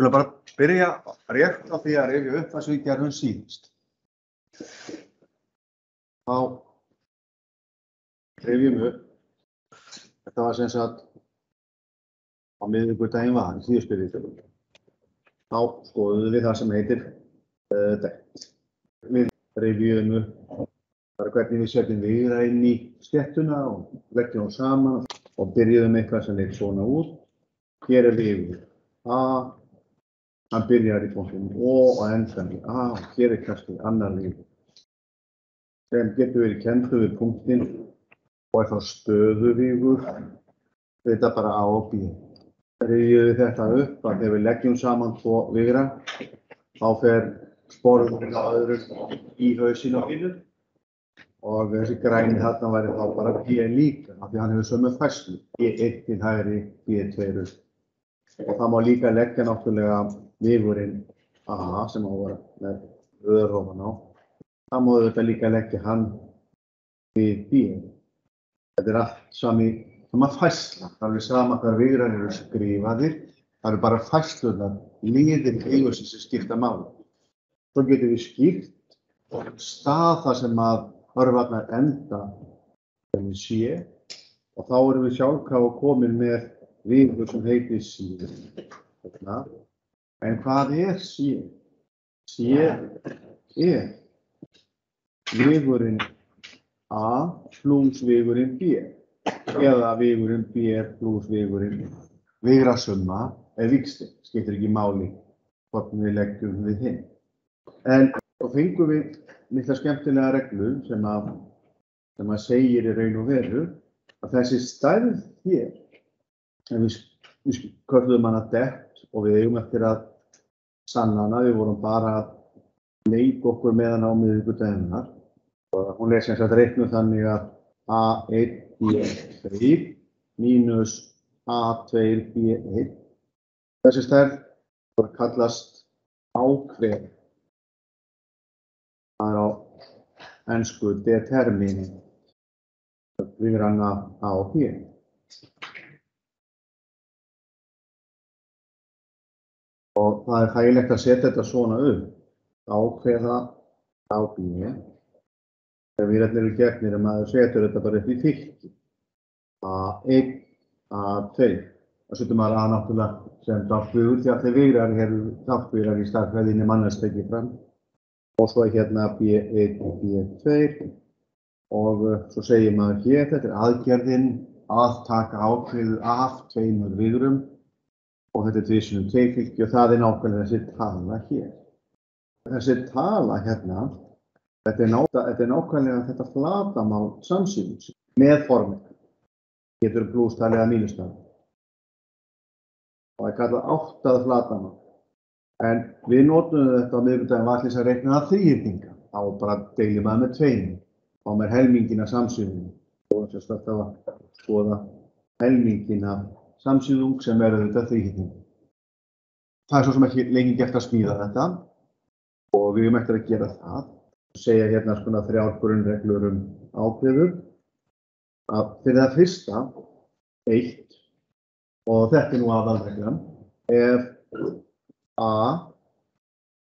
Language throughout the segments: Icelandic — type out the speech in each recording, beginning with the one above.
Skulum bara byrja rétt á því að rifja upp það sem við gerðum síðast. Þá rifjum upp. Þetta var sem sagt á miðvikudaginn var í síðustu viku. Þá skoðuðum við það sem heitir dætt. Við rifjum upp bara hvernig við setjum vigra inn í stéttuna og leggjum hún saman og byrjuðum eitthvað sem leit svona út. Hér er vigur A, hann byrjar í punktinu O og endar í A og hér er kannski annar vigur. Sem getur verið kenndur við punktinn og er þá stöðuvígur, þetta bara A og B. Rifjum við þetta upp að þegar við leggjum saman tvo vigra, þá fer sporðurinn á öðrum í hausinn á hinu og þessi græni þarna væri þá bara B líka, af því hann hefur sömu færslu, B1 til hægri, B2 upp. Og það má líka leggja náttúrulega vigurinn A sem á að vera með röðurhófan á. Það má auðvitað líka leggja hann við B. Þetta er allt sama færsla. Það er alveg sama hvar vigrar eru skrifaðir. Það eru bara færslunar, liðir eigusins sem skipta máli. Svo getum við skipt stað þar sem að örvarnar enda sem við sé og þá erum við sjálfkrafa komin með vigur sem heitir C. En hvað er C? C er vigurinn A plus vigurinn B eða vigurinn B plus vigurinn vigrasumma eða víxlin, skiptir ekki máli hvort við leggjum við hinn. En þá fengum við mikla skemmtilega reglu sem að segir í raun og veru að þessi stærð hér, við köllum hana depth og við eigum eftir að sanna hana, við vorum bara að leika okkur með hana á miðvikudaginnar. Hún er sem sagt reiknuð þannig að A1 B2 mínus A2 B1. Þessi stærð voru kallast ákveð. Það er á ensku determini. Vigranna A og B. Og það er þægilegt að setja þetta svona upp. Ákveða A og B. Þegar vigrarnir eru gefnir maður setur þetta bara upp í fylki. A1, A2. Það setur maður A náttúrulega sem dálkvigur því að þeir vigrar eru dálkvigar í stærðfræðinni mannast ekki fram. Og svo er hérna B1 og B2 og svo segir maður hér, þetta er aðgerðin að taka ákveðu af tveimur vigrum og þetta er tvisvar tveifylki og það er nákvæmlega þessi tala hér. Þessi tala hérna, þetta er nákvæmlega þetta flatamál samsýnings með formið. Getur plústali eða mínustali. Og það er kallað áttað flatamál. En við notum þetta á miðvikudaginn var til þess að reikna það þríhyrninga. Þá bara deilum maður með tveimur. Þá með helmingina samsýningu. Og þess að þetta var skoða helmingina samsýning sem þetta þríhyrningu. Það er svo sem ekki lengi gert að smíða þetta. Og við erum eftir að gera það. Segja hérna svona 3 grunnreglur ákveður. Að fyrir það fyrsta, 1, og þetta er nú aðalreglan, ef A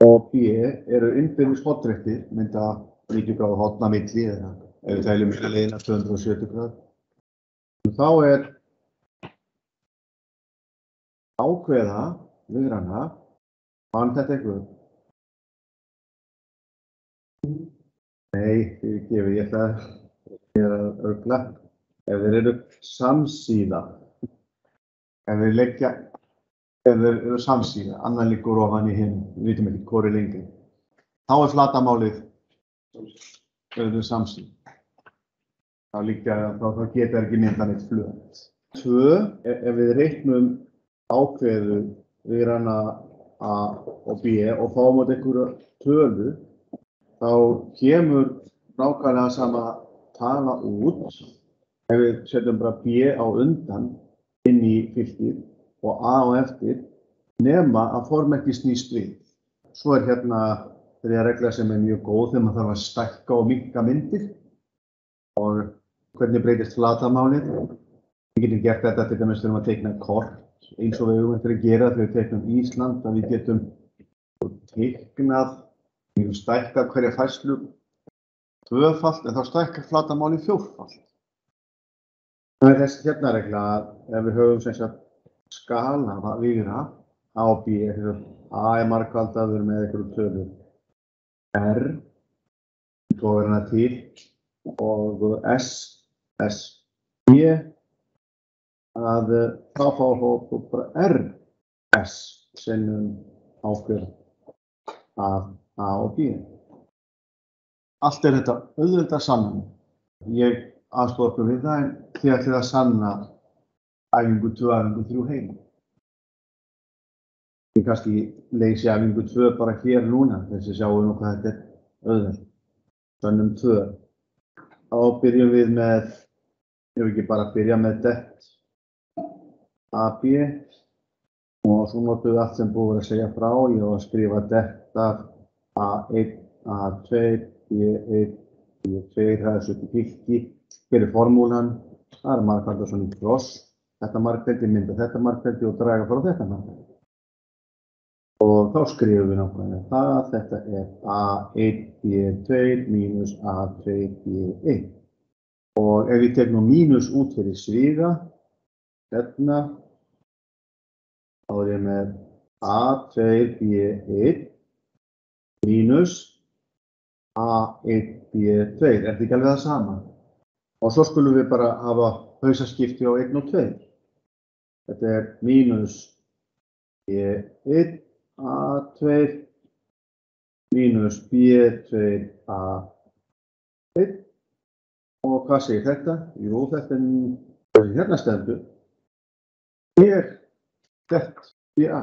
og B eru innbyrðis hornréttir, mynda 90 gráðu horn á milli eða ef við teljum leiðina 270 gráðu. Þá er ákveða vigranna, fann þetta eitthvað? Nei, fyrirgefið, ég ætla að örgla. Ef þeir eru samsíða, ef þeir eru samsíða, annar liggur ofan í hinn, við vitum ekki hvor er lengri. Þá er flatamálið ef þeir eru samsíða. Þá geta ekki mynda neitt flöt. 2, ef við reiknum ákveðu vigranna A og B og fáum út einhverja tölu, þá kemur nákvæmlega sama tala út ef við setjum bara B á undan inn í fylkið og A á eftir nema að formerki snýst við. Svo er hérna þriðja regla sem er mjög góð þegar maður þarf að stækka og minnka myndir og hvernig breytist flatamálið. Við getum gert þetta til dæmis þegar maður teiknar kort eins og við höfum eftir að gera þegar við teiknum Ísland, að við getum teiknað, við höfum stækkað hverja færslu tvöfalt, en þá stækkar flatarmáli fjórfalt. Það er þessi hérna regla að ef við höfum sem sagt skala víra A og B, A er margfaldaður með einhverju tölu R, svo er hana til, og S, B, að þá fá bara RS sinnum ákveð af A og B. Allt er þetta auðvitað sannan. Ég aðstoða okkur við það, en þið ætlið að sanna æfingu 2, æfingu 3 heima. Ég kannski leysi æfingu 2 bara hér núna, þessi sjáum við hvað þetta er auðvitað. Sönnum 2. Þá byrjum við með, ég vil ekki bara byrja með det AB, og svo notum við allt sem búið að segja frá. Ég var að skrifa det af A1, A2, B1, B2, það er svo upp í fylki. Hér er formúlan, það er margfaldað svona í kross. Þetta margfeldi mynda þetta margfeldi og draga frá þetta margfeldi. Og þá skrifum við nákvæmlega það, þetta er A1, B2 mínus A2, B1. Og ef við tekum mínus út fyrir sviga, hérna, þá er ég með A2, B1 mínus A1, B2, er þetta ekki alveg það sama? Og svo skulum við bara hafa hausaskipti á 1 og 2. Þetta er mínus B1, A2, mínus B2, A1. Og hvað segir þetta? Jú, þetta er hérna stendur. Hér, þetta, BA.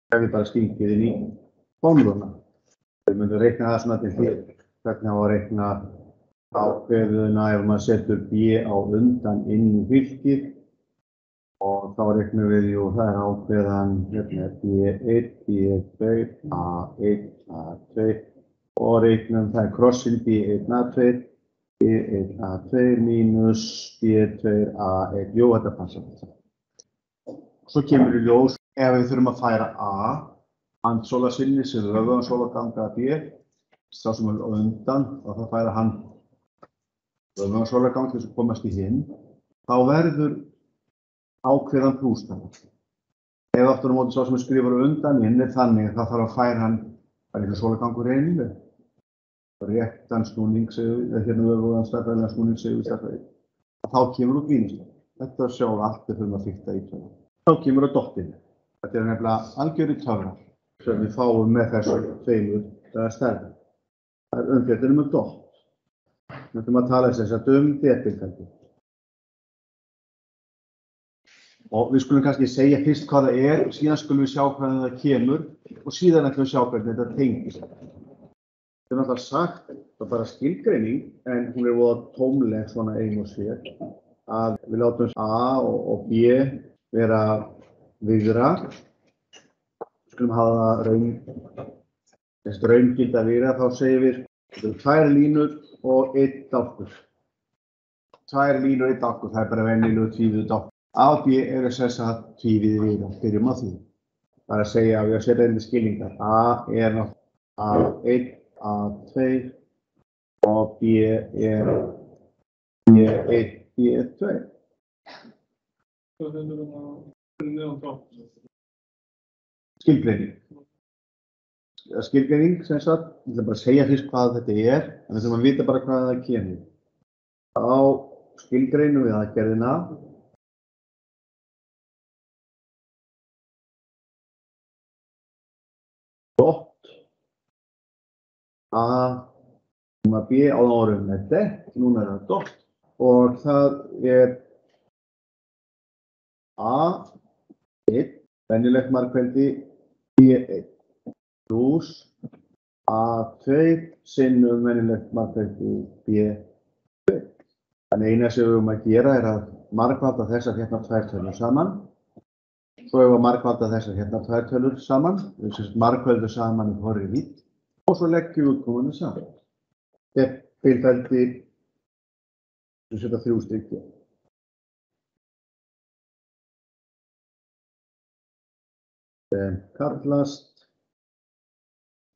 Ef við bara skilgjum inn í formúluna. Við myndum reikna það svona til hér. Hvernig á að reikna ákveðuna ef maður setur B á undan inn í fylkið. Og þá reiknum við, jú, það er ákveðan, hérna B1, B2, A1, A2. Og reiknum það er krossin B1, A2, B1, A2 mínus B2, A1. Jú, þetta passar. Svo kemur í ljós. Ef við þurfum að færa A, handsóla sinni sem höfuðansóla ganga að B, sá sem er á undan, og það færa hann höfuðansóla gang til þess að komast í hinn, þá verður ákveðan plústafl. Ef aftur á móti sá sem skrifar undan hinn er þannig að það þarf að færa hann, það er ekki sólagangur einu, réttan snúning, hérna höfuðansstærðarlega snúning segju við stærðarlega, þá kemur út mínusstafl. Þetta sjálf allt er fyrir að fikta í tölum. Þá kemur á dottinu. Þetta er nefnilega algjörir töfrar sem við fáum með þessu tveimur stærðum. Það er umfjöldunum með dott. Við ætlum að tala þess að detilfeldi. Og við skulum kannski segja fyrst hvað það er, síðan skulum við sjá hvernig það kemur og síðan ætlum við að sjá hvernig þetta tengist. Þetta er náttúrulega sagt, það er bara skilgreining, en hún er voða tómleg svona ein og sér, að við látum A og B vera víra. Skulum hafa raungilda víra, þá segjum við þetta eru 2 línur og 1 dálkur. 2 línur og 1 dálkur, það er bara venjulegu tvívíðu dálkur. A og B eru þess að tvívíðu víra, byrjum á því. Það er að segja að við að setja inn í skilningar. A er A1, A2 og B er B1, B2. Skilgreining. Skilgreining, sem sagt, ég ætla bara að segja fyrst hvað þetta er, en við þurfum að vita bara hvað það kemur. Þá skilgreinum við aðgerðina. Dott. A, núna B, áðan vorum við með det, núna er það dott. Og það er A1, venjulegt margfeldi B1, pluss A2 sinnum venjulegt margfeldi B2. Þannig eina sem við höfum að gera er að margfalda þessar hérna 2 tölur saman. Svo höfum við að margfalda þessar hérna 2 tölur saman, við margföldum saman í hvorri vídd, og svo leggjum við útkomuna saman. Detilfeldi Við setja 3 strik hér. Sem kallast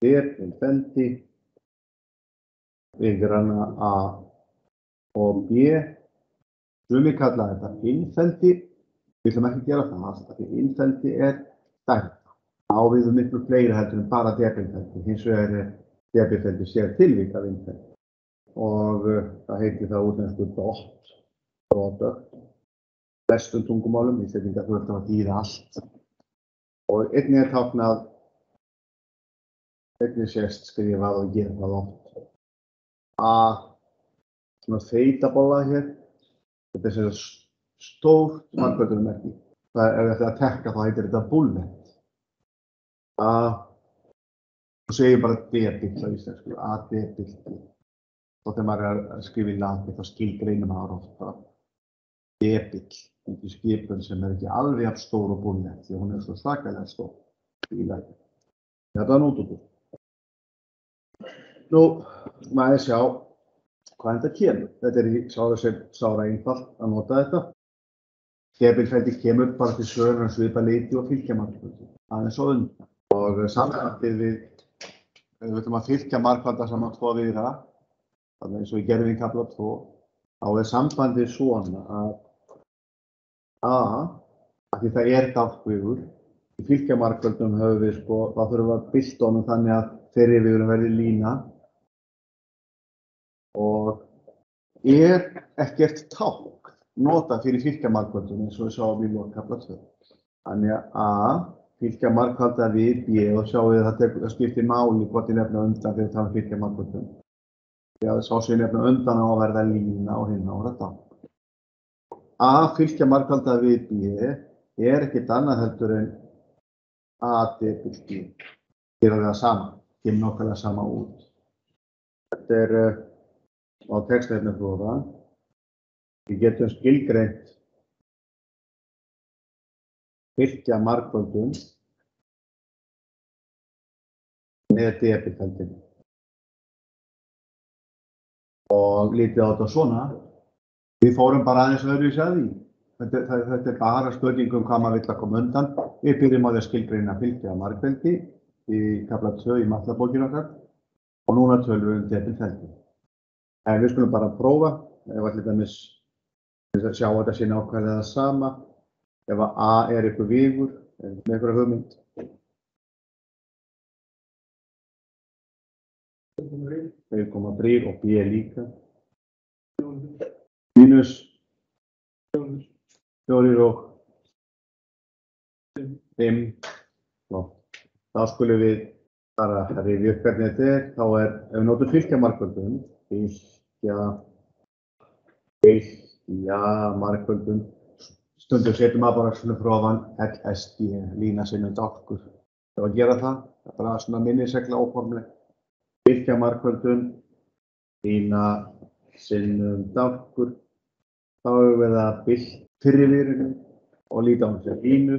depilfeldi við granna A og B. Sumir kalla þetta innfeldi. Við ætlum ekki að gera það, af því innfeldi stærra. Á við miklu fleiri heldur en bara depilfeldi. Hins vegar depilfeldi sér tilvik af innfeldi. Og það heitir það útlensku dot, product. Flestum tungumálum, Íslendingar þurfa að þýða allt. Og einnig táknað, einnig sést skrifað og gera það oft. A, svona feitabolla hér. Þetta sem stórt margföldunarmerki. Ef við ætlum að tekka þá heitir þetta bullet. A, þú segir bara debill á íslensku, A-debill. Þá þegar maður að skrifa í lati þá skilgreinir maður oft bara debill. Í skipun sem ekki alveg jafn stór og bullet því hún svo svakalega stór í lati. Þetta var nótútur. Nú, maður sjá hvað þetta kemur. Þetta í sára einfalt að nota þetta. Depilfeldi kemur bara til svörum svipa liti og fylgja margfaldi. Aðeins og undan. Og sambandið við ætlum að fylgja margfalda saman 2 viðra, þannig eins og við gerðum í kafla 2, þá sambandið svona að A, af því það dálkviður, í fylgja margföldum höfum við þá þurfum við að bylta honum þannig að þeirri viðurum verði lína og ekkert tákn notað fyrir fylgja margföldum eins og við sáum í lok kafla 2. Þannig að A fylgja margfalda við B og sjáum við að það skiptir máli hvort ég nefna undan þegar það fylgja margföldum. Þegar sá sem ég nefna undan á að verða lína og hinn á að verða tákn. A fylgja margfalda við B ekkert annað heldur en A depill B. Gera það sama, kemur nákvæmlega sama út. Þetta á textleifinu fróða. Við getum skilgreint fylgja margföldum með depilfeldinu. Og lítið á þetta svona. Við fórum bara aðeins öðruvísi að því. Þetta bara spurning hvað maður vill að koma undan. Við byrjum á því að skilgreina fylgja margfeldi í kafla 2 í matlabókinu okkar og núna tölum við depilfeldi. En við skulum bara prófa, ef allir dæmis sjá að þetta sé nákvæmlega það sama. Ef að A ykkur vigur, með einhverja hugmynd. Þeir koma brýr og B líka. Mínus 4 og 5. Þá skulum við bara rifja upp hvernig þetta þá ef við notum fylgja margföldum, fylgja margföldum, stundum setjum maður bara svona fróðan LSD, lína sinnum dálkur. Ef að gera það er bara svona minnisregla óformleg. Fylgja margföldum, lína sinnum dálkur. Þá höfum við að bylta fyrri viðrunum og líta á hún sem línu,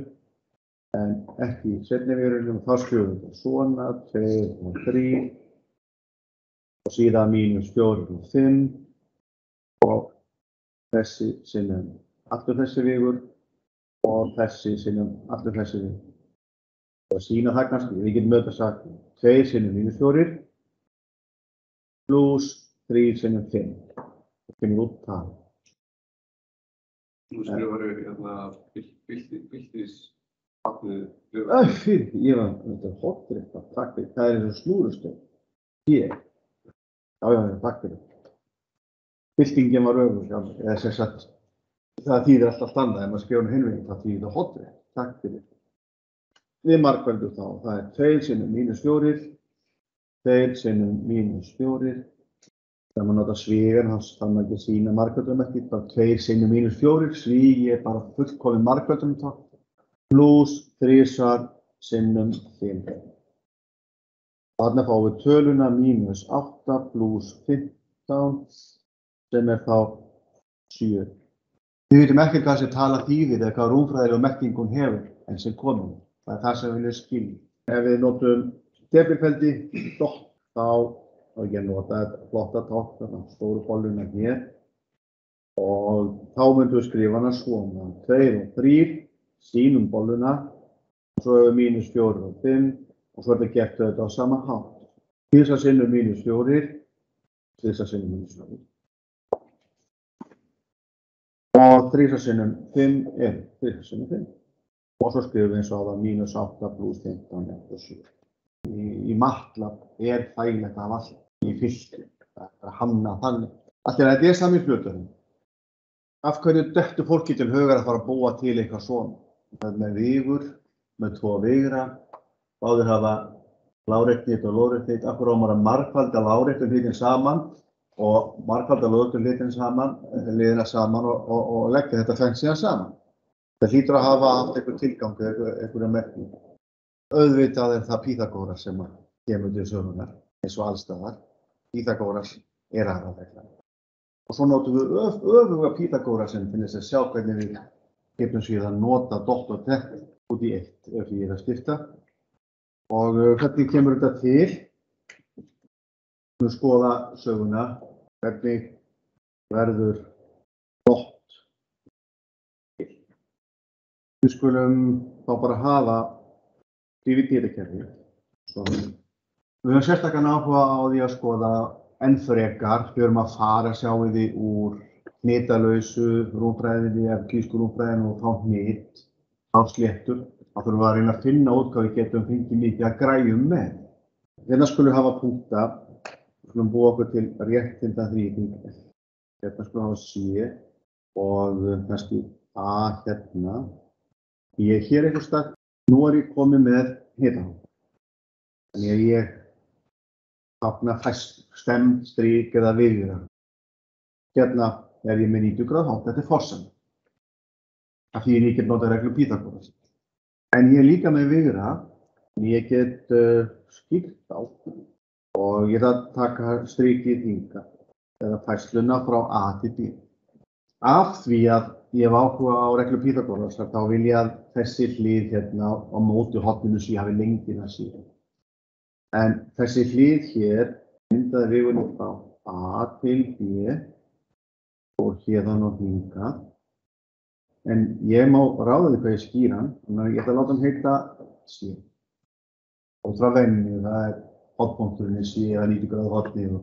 en ekki seinni viðrunum. Þá skrifum við þetta svona, 2 og 3, og síðan mínus 4 og 5, og þessi sinnum allur þessi vigur, og þessi sinnum allur þessi vigur. Og sína það kannski, við getum auðvitað sagt 2 sinnum mínus 4, pluss 3 sinnum 5. Það kemur út það. Nú skrifar við byltis vatnið Fyrir, ég var þetta hotrétt af takk fyrir, það eins og snúrustöð. Hér. Já, takk fyrir. Byltingin var öfug, eða sem sagt, það þýðir alltaf annað, ef maður skrifar hinveginn, það þýðir það hotrétt, takk fyrir. Við margföldum þá, það 2 sinnum mínus 4, 2 sinnum mínus 4. Þegar maður nota svígan, þá þarf maður ekki að sýna margföldunarmerki, bara 2 sinnum mínus 4, svígi bara fullkominn margföldunarmerki, pluss 3 sinnum 5. Þarna fáum við töluna mínus 8 pluss 15, sem þá 7. Við vitum ekki hvað þessi tala þýðir eða hvað rúmfræðilega merking hún hefur en sem komum. Það það sem við viljum skilja. Ef við notum depilfeldi, þá ég nota þetta flotta tákn, stóru bolluna hér. Og þá myndum við skrifa hana svona. 2 og 3, sínum bolluna, og svo hefur -4 og 5, og svo er þetta gert auðvitað á sama hátt. 4 sinnum -4, 4 sinnum -4. Og 3 sinnum 5 er 3 sinnum 5. Og svo skrifum við eins og það -8 + 15 er 7. Í MATLAB er þægilegt að hafa allt í fylki. Það er að hanna þannig. Allt er að þetta er sami hluturinn. Af hverju dettur fólki til hugar að fara að búa til eitthvað svona? Það er með vigur, með 2 vigra, báðir hafa lárétt og lóðrétt. Af hverju á maður að margfalda láréttu hlutin saman og margfalda lóðréttu hlutin saman, liðina saman og leggja þetta fengt síðan saman. Það hlýtur að hafa haft einhver tilgang, einhverja merkingu. Auðvitað er það Pýþagóras sem kemur til sögunar, eins og allstaðar. Pýþagóras er aðalreglan. Og svo notum við öfuga Pýþagórasinn til þess að sjá hvernig við getum síðan nota dott og tett út í eitt ef ég er að skipta. Og hvernig kemur þetta til? Við skoða söguna, hvernig verður dott til. Við skulum þá bara hafa dividerikerfi. Við höfum sérstakann áhuga á því að skoða enn frekar. Við erum að fara, sjáum við, úr hnitalausu rúmfræðinni, evklíðsku rúmfræðinni og þá hnit, þá sléttur. Þá þurfum við að reyna að finna út hvað við getum fengið mikið að græjum með. Hérna skulum við hafa punkta, við skulum búa okkur til réttinda þríhyrning. Hérna skulum við hafa C og kannski A hérna. Ég er hér einhvers staðar. Nú er ég komið með hitahátt. Þannig að ég tákna stemd, strik eða vigra. Hérna er ég með 90 gráðu hátt, þetta er forsan. Það þýðir ég get notað reglu Pýþagóras. En ég er líka með vigra, en ég get skýrt á og ég ætla að taka strikið hingað eða færsluna frá A til B. Af því að ég hef áhuga á reglu Pýþagóras, þá vil ég að þessi hlið hérna á móti horninu sé hafi lengdina síðan. En þessi hlið hér myndaði vigunum frá A til B og hérðan og hingað. En ég má ráða því hvað ég skýra hann, þannig að ég ætla að láta hann heita C. Og frá venju, það er hornpunkturinn C eða 90 gráðu hornið.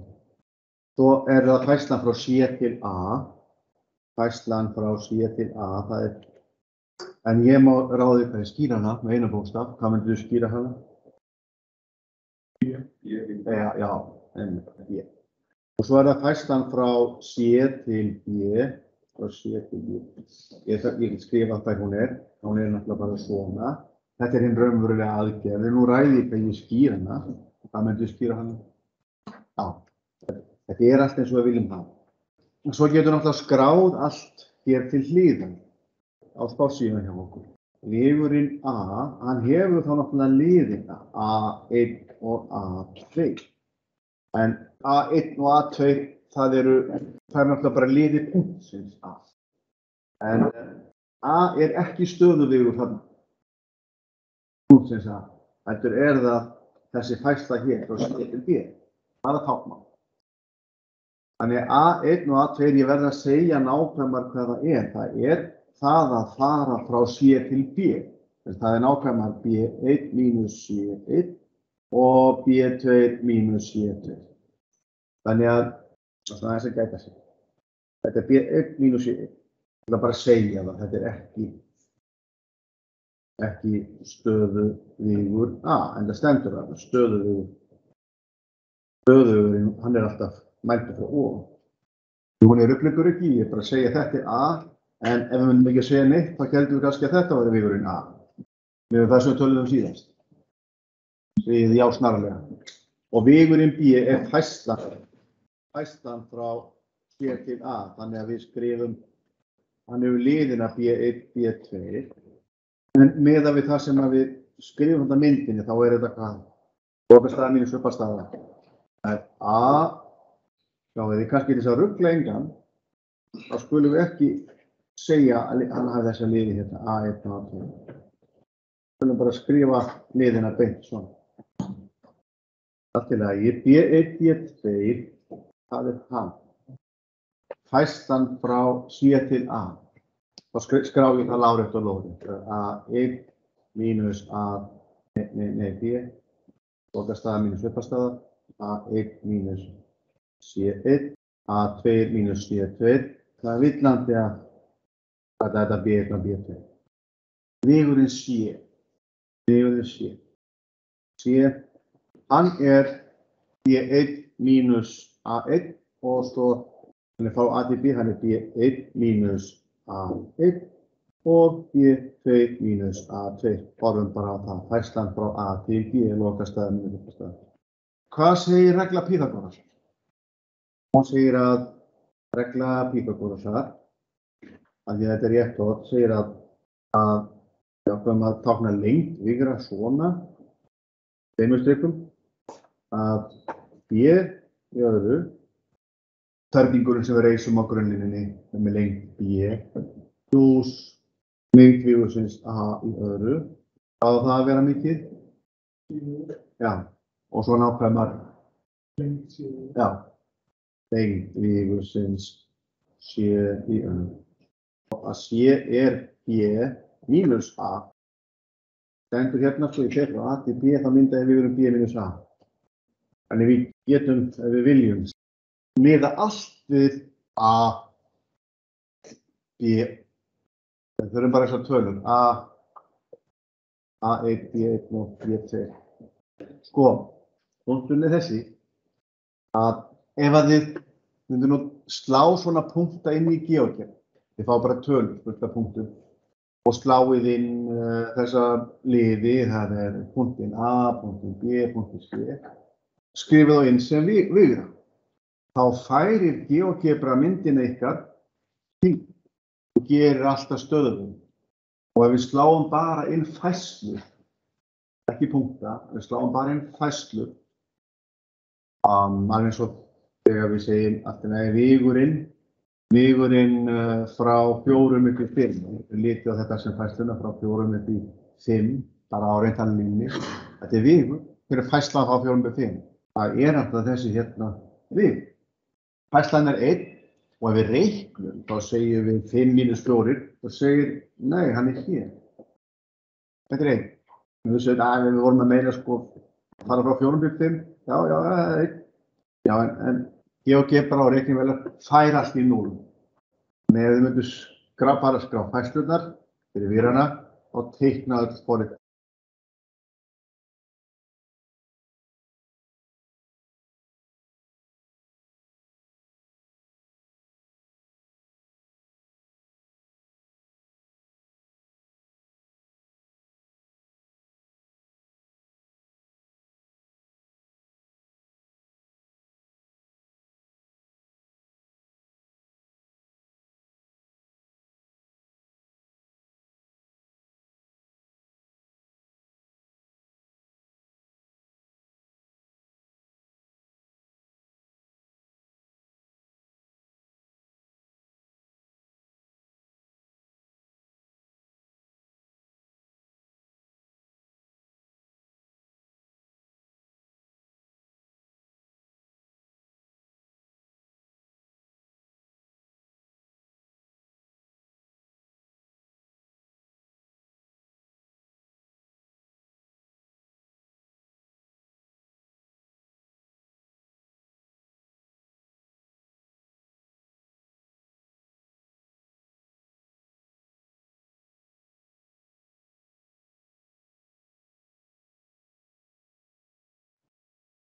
Svo er það færslan frá C til A. Færslan frá C til A, það er. En ég má ráða því hvað ég skýra hana með einu bókstaf. Hvað myndir þú skýra hana? Já, B. Og svo er það færslan frá C til B. Ég get skrifa hvað hún er náttúrulega bara svona. Þetta er hinn raunverulega aðgerð, en nú ræði ég hvað ég skýra hana. Hvað myndi ég skýra hana? Já, þetta er allt eins og við viljum hafa. Og svo getur náttúrulega skráð allt hér til hliðar á spássíðuna hjá okkur. Liðurinn A, hann hefur þá náttúrulega liðina A1 og A2. En A1 og A2, það er náttúrulega bara liði punktsins A. En A er ekki stöðuvegur þarna. Punktsins A. Heldur er það þessi færsla hér frá C til B. Það er táknmál. Þannig A1 og A2, ég verð að segja nákvæmar hvað það er. Það er það að fara frá C til B. Það er nákvæmar B1 mínus C1 og B2 mínus C2. Þannig að það er þess að gæta sig. Þetta er B1 mínus C1. Það er bara að segja það. Þetta er ekki stöðuvígur A, en það stendur þarna stöðuvígur. Stöðuvigurinn, hann er alltaf mældur frá O. Hún er ruglingur ekki, ég er bara að segja þetta er A, en ef við myndum ekki að segja neitt, þá heldum við kannski að þetta væri vigurinn A. Með það sem við töluðum síðast. Við já snarlega. Og vigurinn B er færslan frá C til A, þannig að við skrifum, hann hefur liðina B1, B2, en meðan við það sem við skrifum þetta myndinni, þá er þetta hvað? Lokastaða mínus uppastaða. Það er A, sjáum við kannski þess að ruggla engan, þá skulum við ekki segja að hann hafi þessa liði hérna, A1 og A2. Við skulum bara skrifa liðina beint svona. Allt í lagi, B1, B2, það er hann. færslan frá C til A. Þá skrá ég það lárétt og lóðrétt. A1 mínus B, lokastaða mínus uppastaða, A1 mínus C1, A2 mínus C2. Það er villandi að þetta B1 og B2. Vegurinn C. C, hann er B1 mínus A1 og svo hann er frá A til B, hann er B1 mínus A1 og B2 mínus A2. Horfum bara á það. Færslan frá A til B er lokastaða mínus uppastaða. Hvað segir regla Pýþagórasar? Hún segir að regla Pýþagórasar, að því að þetta er rétt orð, segir að við ákveðum að tákna lengd vigra svona, tveimur strikum, að B í öðru, ferningurinn sem við reisum á grunninni með lengd B, pluss lengd vigursins A í öðru, á það að vera mikið? Já, og svo nákvæmar lengd C. Já, lengd vigursins C í öðru. Að C er B mínus A. Stendur hérna svo ég fer frá A til B, þá mynda ef við verum B mínus A. Þannig við getum, ef við viljum, miða allt við A, B. Við þurfum bara þessar tölur. A1, B1 og B2. Sko, punkturinn er þessi að ef að þið myndu nú slá svona punkta inn í GeoGebra, þið fá bara tölur, fullt af punktum, og sláið inn þessa liði, það er punktin A, punktin B, punktin C, skrifið þá inn sem vigra. Þá færir GeoGebra myndina ykkar hring og gerir alltaf stöðum. Og ef við sláum bara inn færslu, ekki punkta, við sláum bara inn færslu, alveg eins og þegar við segjum að vigurinn frá 4 upp í 5. Við lítum á þetta sem færsluna frá 4 upp í 5, bara á reyntanlínni. Þetta er vigur, fyrir færslan frá 4 upp í 5. Það er alltaf þessi hérna vigur. Færslan er 1 og ef við reiknum, þá segjum við 5 mínus 4, þá segir, nei, hann er hér. Þetta er 1. Við segjum að við vorum að meina sko, fara frá 4 upp í 5, já, það er 1. Já, en GeoGebra og reiknivélar færa allt í 0. Ef við myndum bara skrá færslurnar fyrir virana og teikna öll forrit.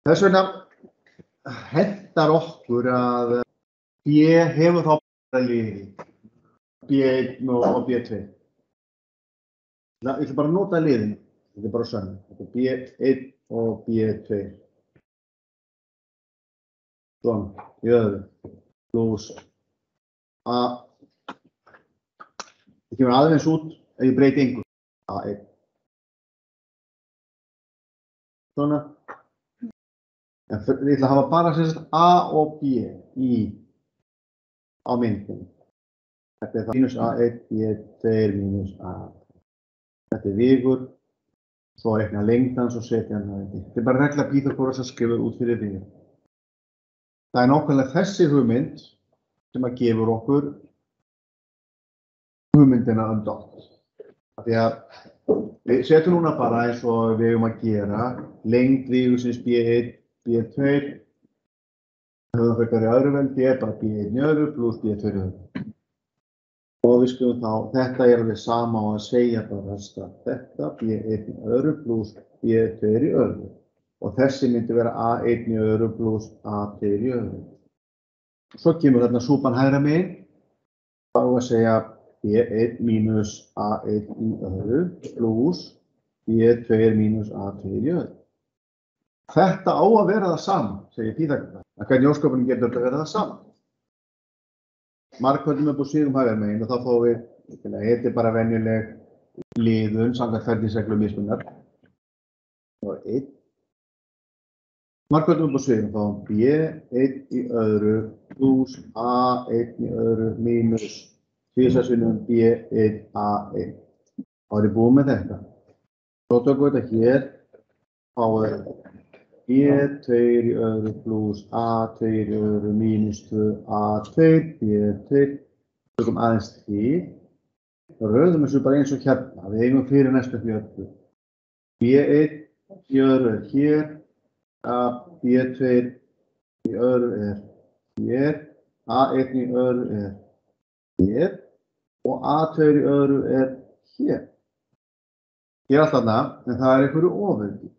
Þess vegna hentar okkur að B hefur þá bara liði, B1 og B2. Ég ætla bara að nota liðinu, þetta er bara sönn. Þetta er B1 og B2. Svona, í öðru, pluss A. Það kemur aðeins út ef ég breyti engu. A1. Svona. En ég ætla að hafa bara A og B á myndinni. Þetta er það mínus A1, B2 mínus A. Þetta er vigur, svo reikna lengdans og setja hann það ekki. Þetta er bara regla Pýþagórasar skrifað út fyrir vigur. Það er nákvæmlega þessi hugmynd sem að gefur okkur hugmyndina dot. Því að við setjum núna bara eins og við eigum að gera lengd vígulsins B1, B2, höfðafrekar í öðru veldi bara B1 í öðru pluss B2 í öðru. Og við skulum þá, þetta alveg sama á að segja bara þetta B1 í öðru pluss B2 í öðru. Og þessi myndi vera A1 í öðru pluss A2 í öðru. Svo kemur þarna súpan hægra megin, þá að segja B1 mínus A1 í öðru pluss B2 mínus A2 í öðru. Þetta á að vera það sama, segir Pýþagóras. En hvernig í ósköpunum getur þetta að vera það sama? Margföldum upp á sviðum hægra megin og þá fáum við, þetta bara venjuleg liðun samkvæmt ferningsreglu mismunnar. Og 1. Margföldum upp á sviðum fáum B1 í öðru pluss A1 í öðru mínus tvisvarsinnum B1 A1. Þá er ég búið með þetta. Svo tökum við þetta hér, fáum við B2 í öðru pluss A2 í öðru mínus 2 A2, B2. Tökum aðeins til. Röðum þessu bara eins og hérna. Við eigum fyrir næstu fjöldu. B1 í öðru hér, B2 í öðru hér, A1 í öðru hér og A2 í öðru hér. Hér allt þarna, en það einhverju ofveldi.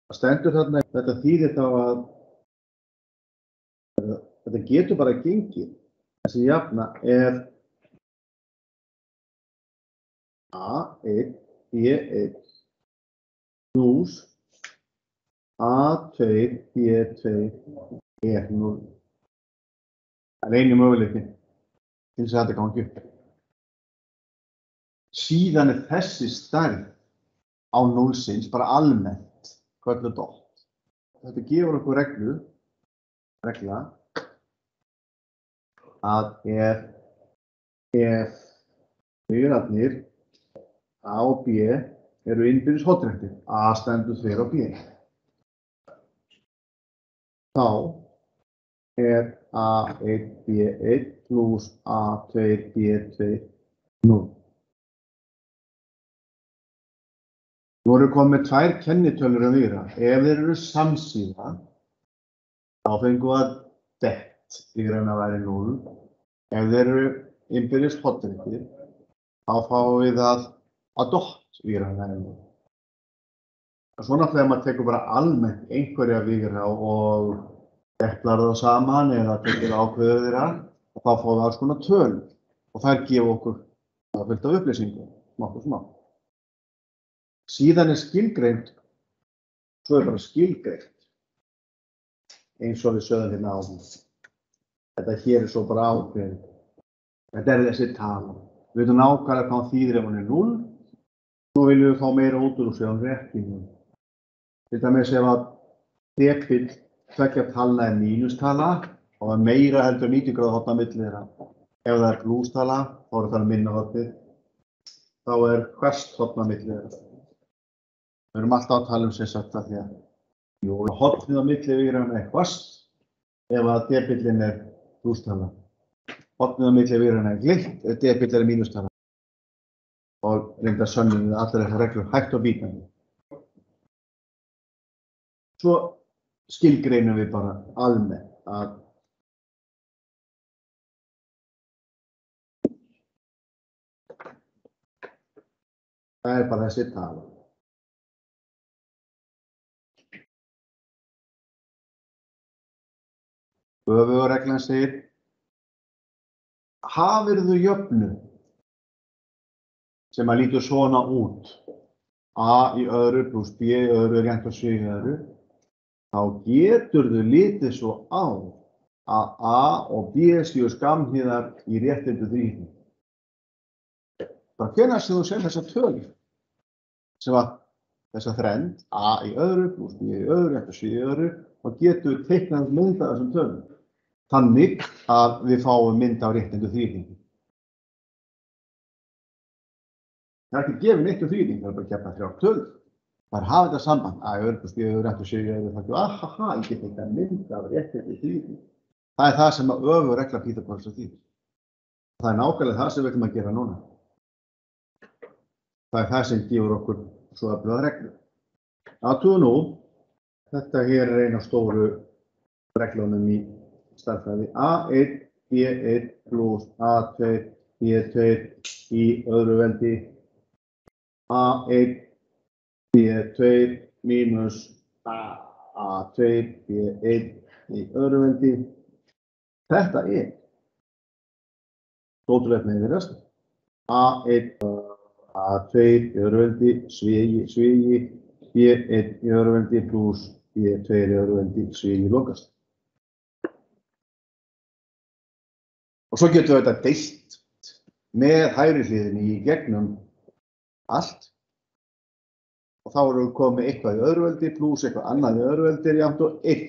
Það stendur þarna, þetta þýðir þá að þetta getur bara gengið. Þessi jafna A1, B1 pluss A2, B2 0. Það einu möguleiki til þess að þetta gangi upp. Síðan þessi stærð á núlsins bara almennt kölluð dot. Þetta gefur okkur regla að ef hliðarnir A og B eru innbyrðis hornréttir, A stendur fyrir á B. Þá A1, B1 pluss A2, B2 0. Nú erum við komið með tvær kennitölur víra. Ef þeir eru samsíða, þá fengum við að dett vígranna væri 0. Ef þeir eru innbyrðis hornréttir, þá fáum við að dot vígranna væri 0. Svona þegar maður tekur bara almennt einhverja vígra og deplar það saman eða tekur ákveður þeirra og þá fáum við alls konar tölur og þær gefa okkur fullt af upplýsingum, smátt og smátt. Síðan skilgreint, svo bara skilgreint eins og við sögðum hérna áðan. Þetta hér svo bara ákveðið. Þetta þessi tala. Við veitum nákvæmlega hvað þýðir ef hann 0. Svo viljum við fá meira út úr þessu ef hann ekki 0. Til dæmis ef að depill tveggja talna mínustala og meira heldur 90 gráðu horn á milli þeirra. Ef það plústala, þá það minna hornið. Þá hvert horn á milli þeirra. Við erum alltaf að tala sem sagt að því að hornið á milli vígranna hvasst ef að depillin plústala. Hornið á milli vígranna glitt ef depill mínustala. Og reynda sönnum við allar þessar reglur hægt og bítandi. Svo skilgreinum við bara almennt að það bara þessi tala. Öfugreglan segir hafirðu jöfnu sem að lítur svona út. A í öðru pluss B í öðru rétt og C í öðru. Þá geturðu litið svo á að A og B séu skammhliðar í réttindu þríhyrningi. Bara hvenær sem þú sér þessa tölu sem að þessa þrend A í öðru pluss B í öðru rétt og C í öðru og getur teiknað mynd af þessum tölum. Þannig að við fáum mynd af réttindu þríhyrningi. Það ekki gefið neitt þríhyrning, það bara keppa 3 tölur. Það hafa þetta samband, A í öðru pluss B í öðru rétt og C í öðru, þá ekki, ég get þetta mynd af réttindu þríhyrningi. Það er það sem að öfugregla Pýþagórasar þýðir. Það er nákvæmlega það sem við ætlum að gera núna. Það er það sem gefur okkur svo öfluga reglu. Athuga nú, þetta hér er eina stóru reglunum í stærðfræði. A1, B1 plus A2, B2 í öðru vendi. A1, B2 mínus A2, B1 í öðru vendi. Þetta er ótrúlegt meðvirðast. A1, A2 í öðru vendi, svigi, B1 í öðru vendi plus B2 í öðru vendi, svigi lokast. Og svo getum við þetta deilt með hægri hliðinni í gegnum allt. Og þá erum við komið eitthvað í öðru vendi plus eitthvað annað í öðru vendi jafnt og 1.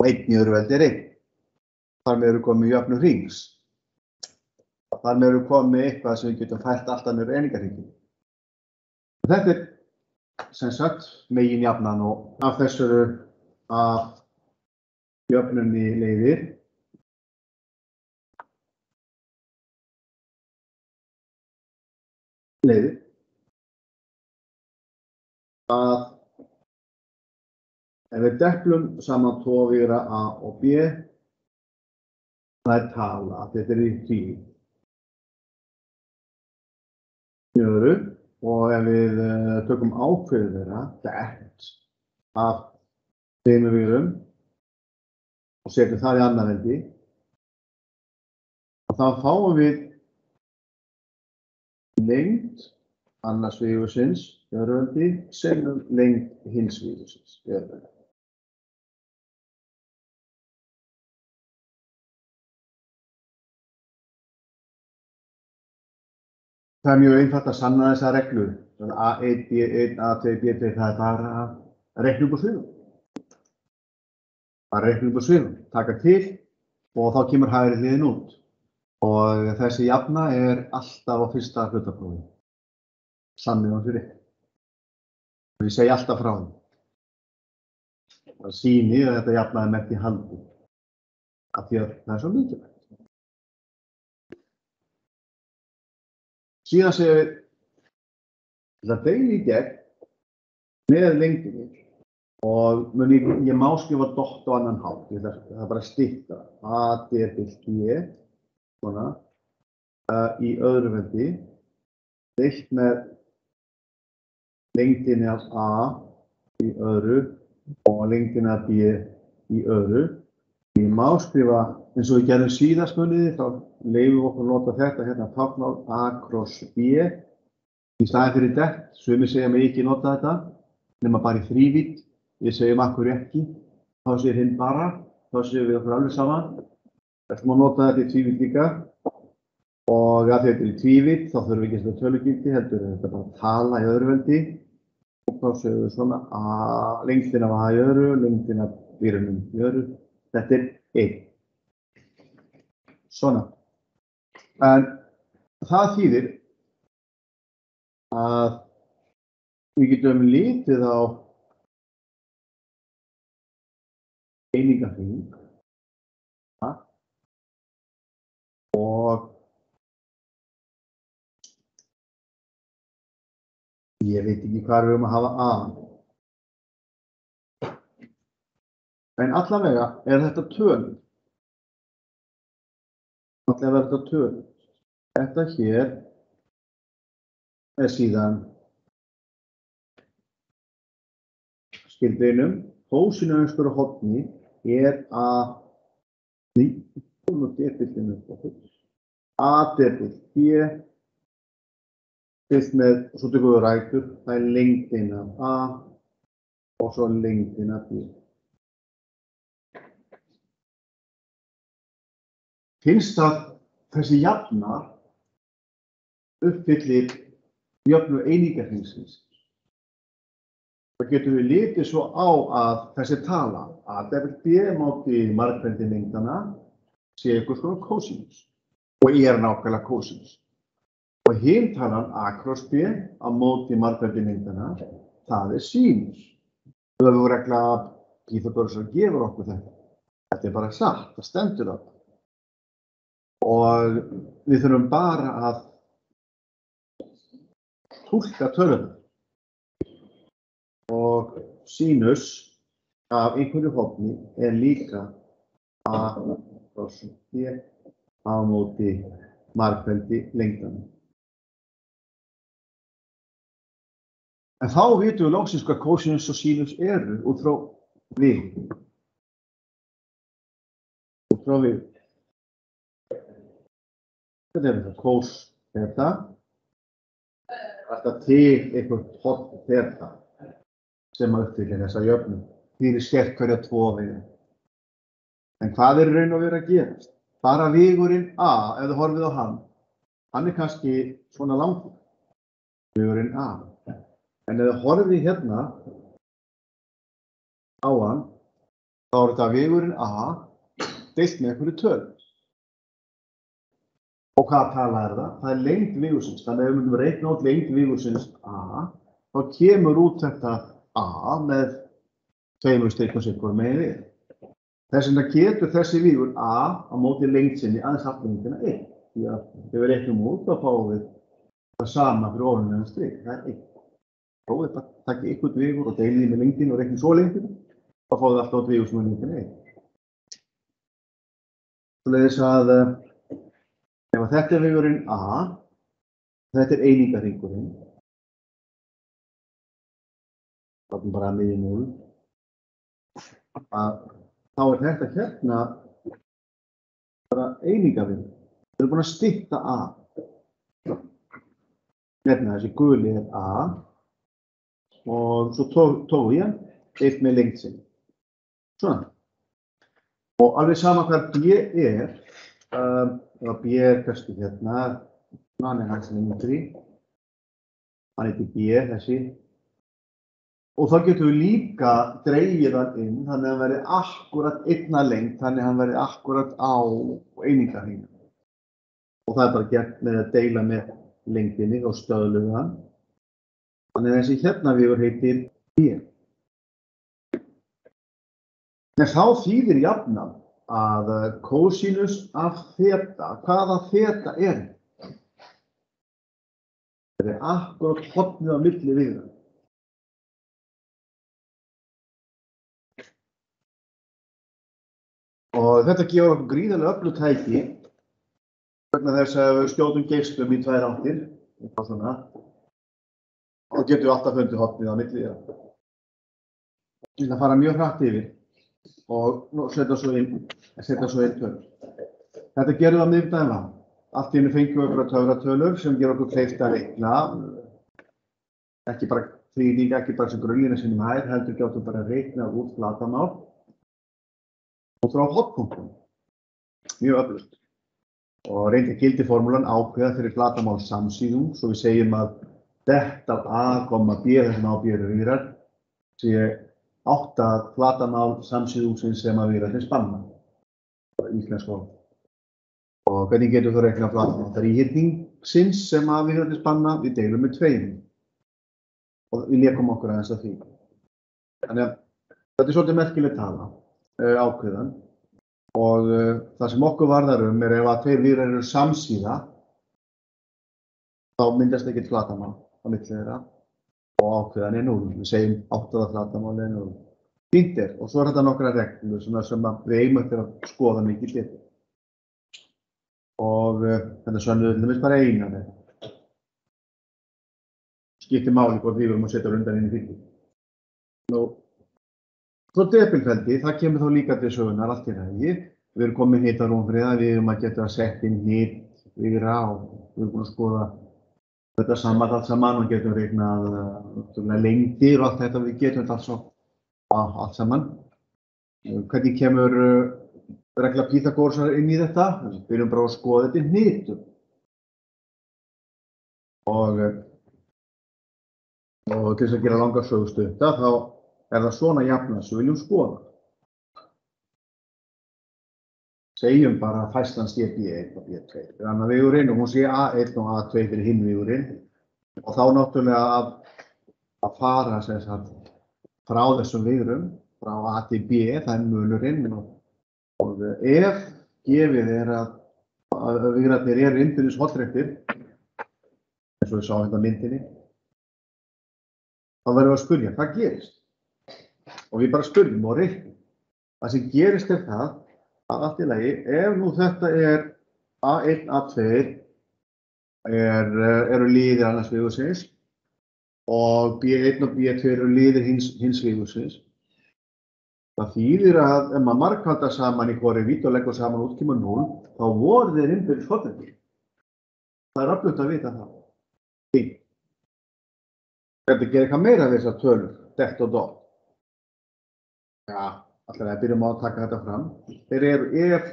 Og 1 í öðru vendi 1. Þar með erum við komið í jöfnu hrings. Þar með erum við komið eitthvað sem við getum fært alltaf niður einingarhringinn. Þetta er sem sagt meginjafnan og af þessu eru af jöfnunni leiðir að ef við deplum saman tvo víra A og B, það er tala, þetta er í tvívídd. Og ef við tökum ákveðið þeirra, dett, af tveimur vírum og setjum það í annað vendi, þá fáum við lengd annars vígursins í öðru vendi sem lengd hins vígursins í öðru vendi. Það er mjög einfalt að sanna þessa reglu. A1, B1, A2, B2, það er bara reikning og svigum. Bara reikning og svigum. Taka til og þá kemur hægri hliðin út. Og þessi jafna er alltaf á fyrsta hlutaprófi. Sannið á fyrir. Ég segi alltaf frá því. Það sýnir að þetta jafnaði með í haldi. Af því að það er svo mikilvægt. Síðan segjum við að deila í gegn með lengdinni og ég má skrifa dott á annan hátt. Það er bara að stytta A deilt B svona, í öðru vendi deilt með lengdinni af A í öðru og lengdinni af B í öðru. Ég má skrifa eins og við gerðum síðast muniði, þá leyfum við okkur að nota þetta hérna táknmál A kross B í staðinn fyrir dett. Sumir segja mig ekki nota þetta, nema bara í þrívídd. Við segjum akkur ekki, þá segir hinn bara, þá segjum við okkur alveg saman. Við ætlum að nota þetta í tvívídd líka og að þetta er í tvívídd, þá þurfum við ekki að tölugildi, heldur þetta bara tala í öðru vendi. Og þá segjum við svona lengdin af A í öðru, lengdin af vírunum í öðru. Þetta er 1. Svona. En það þýðir að við getum litið á einingarhring og ég veit ekki hvað við erum að hafa A. En allavega er þetta tölur. Þetta hér er síðan skilbeinum. Hósinu önskur og horni er A deilt B deilt með, og svo tökum við rætur, það er lengdin af A og svo lengdin af B. Finnst að þessi jafna uppfyllir jöfnu einingarhringsins. Það getum við litið svo á að þessi tala A deilt B móti margfeldi lengdana sé einhvers konar kósinus og er nákvæmlega kósinus. Og hin talan A kross B á móti margfeldi lengdana, það er sínus. Öfugregla Pýþagórasar gefur okkur þetta. Þetta bara satt, það stendur það. Og við þurfum bara að túlka tölurnar. Og sínus af einhverju horni líka a kross b á móti margfeldi lengdanna. En þá vitum við loksins hvað kósinus og sínus eru út frá við. Út frá við. Þetta þetta? Kós þeta. Þetta til eitthvað horn þeta sem að uppfyllir þessa jöfnu. Fyrir skert hverja 2 vegu. En hvað raun og veru að gerast? Bara vegurinn A, ef þú horfið á hann kannski svona langur. Vegurinn A. En ef þú horfið hérna á hann, þá þetta vegurinn A deilt með einhverju tölu. Og hvað tala það? Það lengd vigursins. Þannig að ef við myndum reikna út lengd vigursins A, þá kemur út þetta A með 2 stykkar sitt megin við. Þess vegna getur þessi vígur A á móti lengd sinni aðeins haft lengdina 1. Því að ef við reiknum út, þá fáum við það sama fyrir ofanlega strik. Það 1. Prófið bara að taka einhvern vígur og deilið með lengdina og reiknum svo lengdina. Þá fáum við alltaf vígur sem lengdina 1. Svoleiðis að ef þetta vígurinn A, þetta einingarhringurinn. Það bara miðju 0. Þá þetta hérna bara einingarvingur. Við erum búin að stytta A. Hérna þessi guli A og svo tók ég eitt með lengd sinni. Svona. Og alveg sama hvað B B kannski hérna, hann hans lengri. Hann heitir B þessi. Og þá getum við líka dregið hann inn, þannig að hann verði akkurat einna lengd, þannig að hann verði akkurat á einingarhringnum. Og það bara gert með að deila með lengdinni og stöðluðu hann. Þannig að þessi hérna vígur heitir B. En þá þýðir jafnan að kósinus af þeta, hvaða þeta er? Það akkurat hornið á milli vígurna. Og þetta gefur okkur gríðarlega öflugt tæki vegna þess að við skjótum geislum í 2 áttir, eitthvað svona, og getum við alltaf fundið hornið á milli þeirra. Ég ætla að fara mjög hratt yfir og setja svo inn tölur. Þetta gerum við á miðvikudaginn var. Allt í einu fengjum við einhverjar töfratölur sem gerir okkur kleift að reikna, ekki bara þríðing, ekki bara sem grunnlína sinni hæð, heldur gjátum bara að reikna út flatarmál. Og frá hornpunktum, mjög öflugt. Og reyndar gildi formúlan ákveða fyrir flatarmál samsíðung, svo við segjum að þetta A, B, þessum A, B eru vírar, sé 8 flatarmál samsíðungsins sem að vírarnir spanna. Íslensk orð. Og hvernig getum við reiknað flatarmál? Þríhyrningsins sem að vírarnir spanna, við deilum með 2. Og við lékum okkur aðeins að því. Þannig að þetta svolítið merkileg tala. Ákveðan og það sem okkur varðar ef að 2 vírar eru samsíða þá myndast ekkert flatarmál á milli þeirra og ákveðan 0. Við segjum 8 flatarmál 0. Fínt og svo þetta nokkra reglur sem við eigum eftir að skoða mikið betur. Og þetta sönnuðu til dæmis bara einan. Skiptir máli hvort við að setja undan inn í fylgi. Svo depilfeldi, það kemur þá líka til sögunar allt í ræði. Við erum komin hita rúmfriða, við erum að geta að setja inn hit, víra og við erum búin að skoða þetta allt saman og getum reiknað lengdir og allt þetta, við getum þetta allt saman. Hvernig kemur regla Pýþagórasar inn í þetta? Við erum bara að skoða þetta í hnitum. Og til þess að gera langa sögustutta, þá það svona jafna sem við viljum skoða. Segjum bara að fæslan sé B1 og B2 fyrir annan vegurinn og hún sé A1 og A2 fyrir hinn vegurinn. Og þá náttúrulega að fara frá þessum vegurum, frá A til B, það munurinn. ef gefið er að vigrarnir eru innbyrðis hollrættir, eins og við sáum hérna á myndinni, þá verðum við að spyrja, hvað gerist? Og við bara spyrjum og reiknum. Það sem gerist er það að allt í lagi, ef nú þetta er A1, A2 eru liðir annars vigursins og B1 og B2 eru liðir hins vigursins. Það þýðir að ef maður margfaldar saman í hvori vídd og leggur saman út kemur 0, þá voru þeir innbyrðis hollrættir. Það er öflugt að vita það. Þetta gerir eitthvað meira við þessar tölur, dett og dott. Já, allir að byrjum á að taka þetta fram. Ef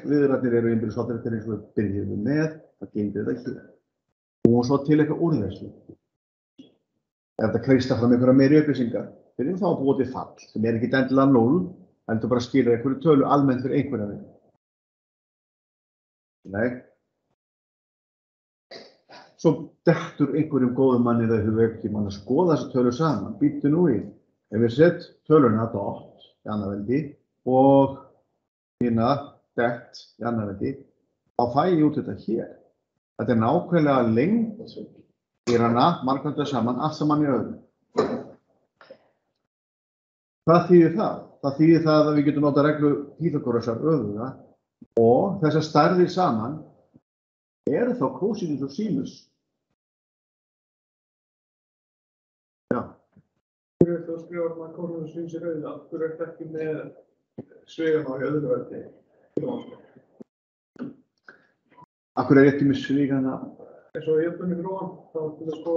viðrarnir eru innbyrðis hollrættir eins og við byrjum með, það gengur þetta hér. Og svo til eitthvað úr þessu. Ef þetta kreista fram einhverja meiri upplýsingar, byrjum þá að búa til fall, sem er ekki endilega 0, heldur bara að skilja einhverju tölu almennt fyrir einhverja við. Nei. Svo dettur einhverjum góðum manni það huga ekki mann að skoða þessi tölur saman. Býttu nú í. Ef við sett tölurna dott í annarveldi og hérna dett í annarveldi, þá fæ ég út þetta hér. Þetta er nákvæmlega lengd dýranna, margfaldar saman, allt saman í öðrum. Hvað þýðir það? Það þýðir það að við getum notað reglu Pýþagórasar öfuga og þessar stærðir saman eru þá kósinus og sínus. Já. Þú skrifar maður kósinus og sínus í rauða, þú ert ekki með sveigana í öðru veldi. Akkur er ekki með sveigana? Eins og jöfnum í gróðan, þá til að sko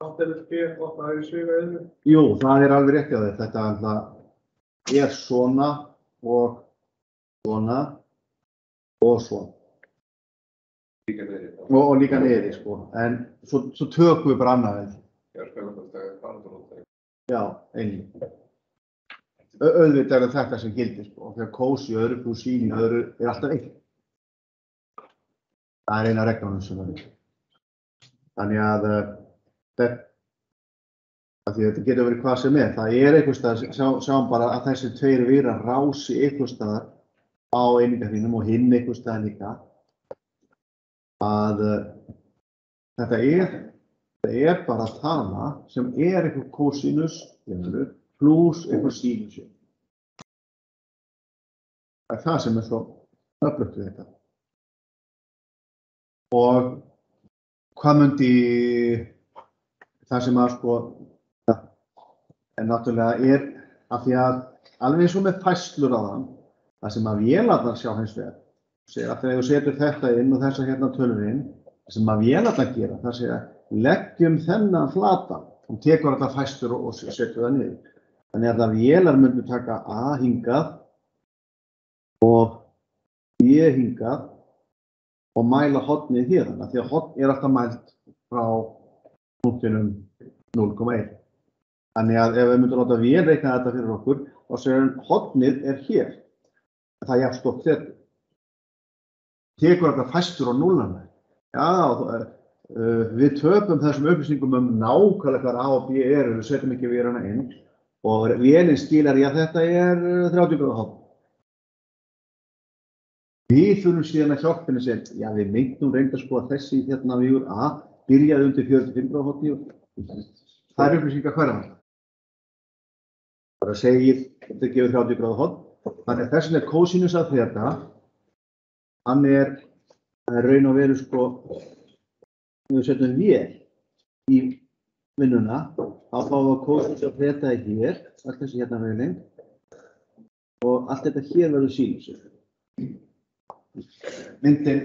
allt eða P og það er í sveiga í öðru. Jú, það er alveg rétt á þér. Þetta er svona og svona og svona. Líka niðri. Og líka niðri, sko. En svo tökum við bara annað veldi. Já, spennandastæði, barndalóttæði. Já, einnig. Auðvitað er þetta sem gildir, sko. Þegar kós í öðru pluss sín í öðru er alltaf einn. Það er eina reglunum sem það er. Þannig að þetta getur verið hvað sem er. Það er einhvers staðar, sjáum bara að þessi tveir virar rási einhvers staðar á einingarþínum og hinn einhvers staðar líka. Að þetta er bara tala sem er einhver kósinus pluss einhver sínus. Það er það sem er svo öflugt við þetta. Og hvað myndi það sem að sko, en náttúrulega er af því að alveg eins og með færslur á þann, það sem að vélarnar sjá hins vegar, segir að þegar þú setur þetta inn og þessa hérna tölur inn, það sem að vélarnar gera, það segir að leggjum þennan flata og tekur þetta færslur og setur það niður. Þannig að það vélar myndu taka A hingað og B hingað og mæla hornið hérna, því að horn er alltaf mælt frá punktinum 0,1. Þannig að ef við myndum láta vél reikna þetta fyrir okkur, þá segir hornið er hér. Það er jafn stórt þetta. Tekur þetta fæstur á núlana. Já, við töpum þessum upplýsingum nákvæmlega hvað A og B eru, við setjum ekki vélina inn og vélinn skilar í að þetta er 30 gráða horn. Við þurfum síðan að hjálpa henni sem, já við meintum reynda sko að þessi hérna vígur A byrjaði undir 45 gráða horni og það er upplýsingar hverja. Það segir, þetta gefur 30 gráða horn, þannig að þessin er kósinus að þetta, hann er raun og veru sko, við setjum vél í vinnuna, þá fáum við kósinus að þetta hér, allt þessi hérna veginn, og allt þetta hér verður sínusir. Myndin